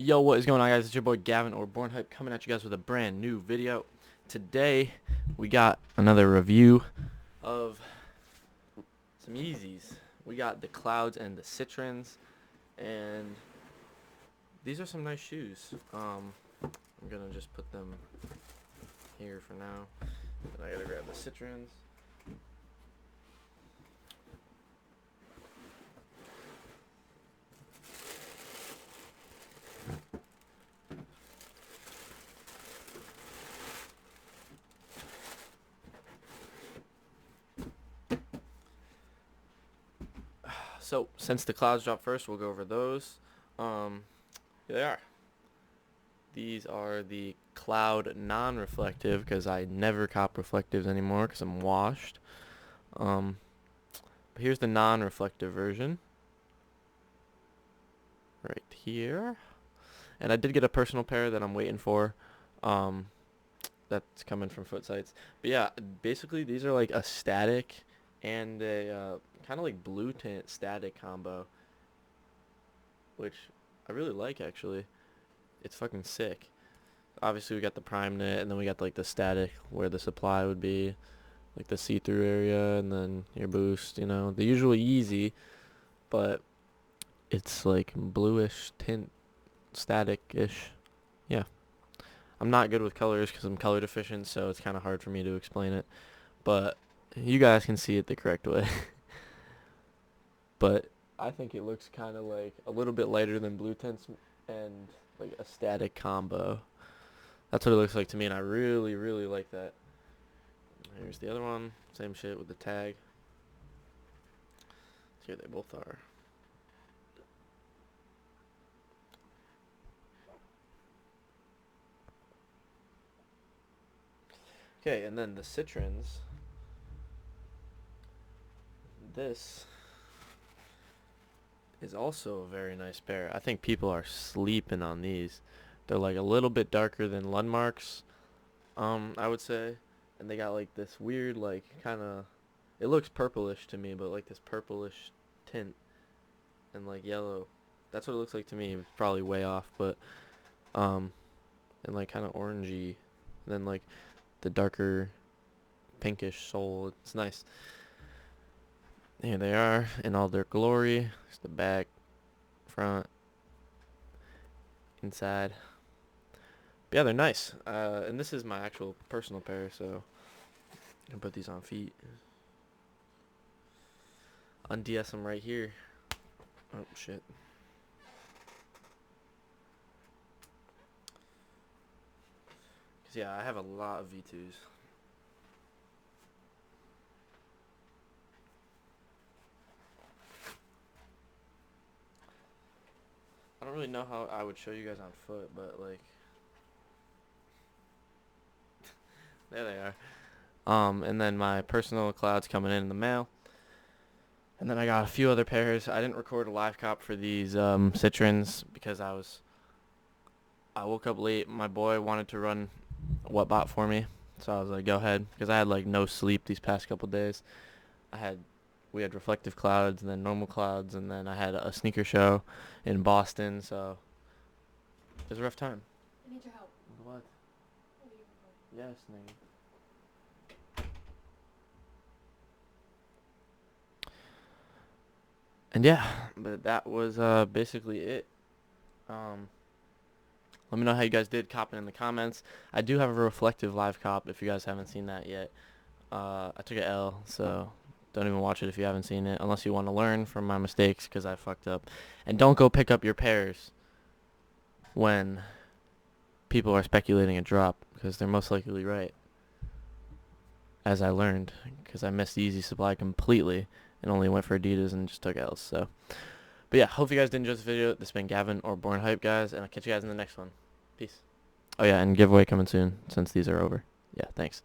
Yo, what is going on, guys? It's your boy Gavin or BornHype coming at you guys with a brand new video. Today, we got another review of some Yeezys. We got the Clouds and the Citrins, and these are some nice shoes. I'm gonna just put them here for now. And I gotta grab the Citrins. So, since the Clouds dropped first, we'll go over those. Here they are. These are the Cloud non-reflective, because I never cop reflectives anymore because I'm washed. But here's the non-reflective version right here. And I did get a personal pair that I'm waiting for. That's coming from Foot Sites. But yeah, basically these are like a static and a kind of like blue tint static combo, which I really like actually. It's fucking sick. Obviously we got the prime knit, and then we got like the static where the supply would be, like the see-through area, and then your boost, the usual Yeezy, but it's like bluish tint, static-ish. Yeah. I'm not good with colors because I'm color deficient, so it's kind of hard for me to explain it. But you guys can see it the correct way. But I think it looks kind of like a little bit lighter than blue tints and like a static combo. That's what it looks like to me, and I really, really like that. Here's the other one. Same shit with the tag. Here they both are. Okay, and then the Citrins. This is also a very nice pair. I think people are sleeping on these. They're like a little bit darker than Lundmark's, I would say. And they got like this weird, like, kind of, it looks purplish to me, but like this purplish tint and like yellow. That's what it looks like to me. It's probably way off, but and like kind of orangey. And then like the darker pinkish sole. It's nice. Here they are in all their glory. There's the back, front, inside. But yeah, they're nice. And this is my actual personal pair, so I can put these on feet. Unds them right here. Oh, shit. Because, yeah, I have a lot of V2s. I don't really know how I would show you guys on foot, but, like, there they are. And then my personal Cloud's coming in the mail. And then I got a few other pairs. I didn't record a live cop for these Citrins because I woke up late. My boy wanted to run what bot for me, so I was like, go ahead, because I had like no sleep these past couple days. We had reflective clouds and then normal clouds, and then I had a sneaker show in Boston, so it was a rough time. I need your help. What? Yes, nigga. And yeah, but that was basically it. Let me know how you guys did copping in the comments. I do have a reflective live cop if you guys haven't seen that yet. I took an L, so don't even watch it if you haven't seen it, unless you want to learn from my mistakes, because I fucked up. And don't go pick up your pairs when people are speculating a drop, because they're most likely right. As I learned, because I missed the Yeezy supply completely and only went for Adidas and just took L's. So, but yeah, hope you guys did enjoy this video. This has been Gavin or BornHype, guys, and I'll catch you guys in the next one. Peace. Oh yeah, and giveaway coming soon since these are over. Yeah, thanks.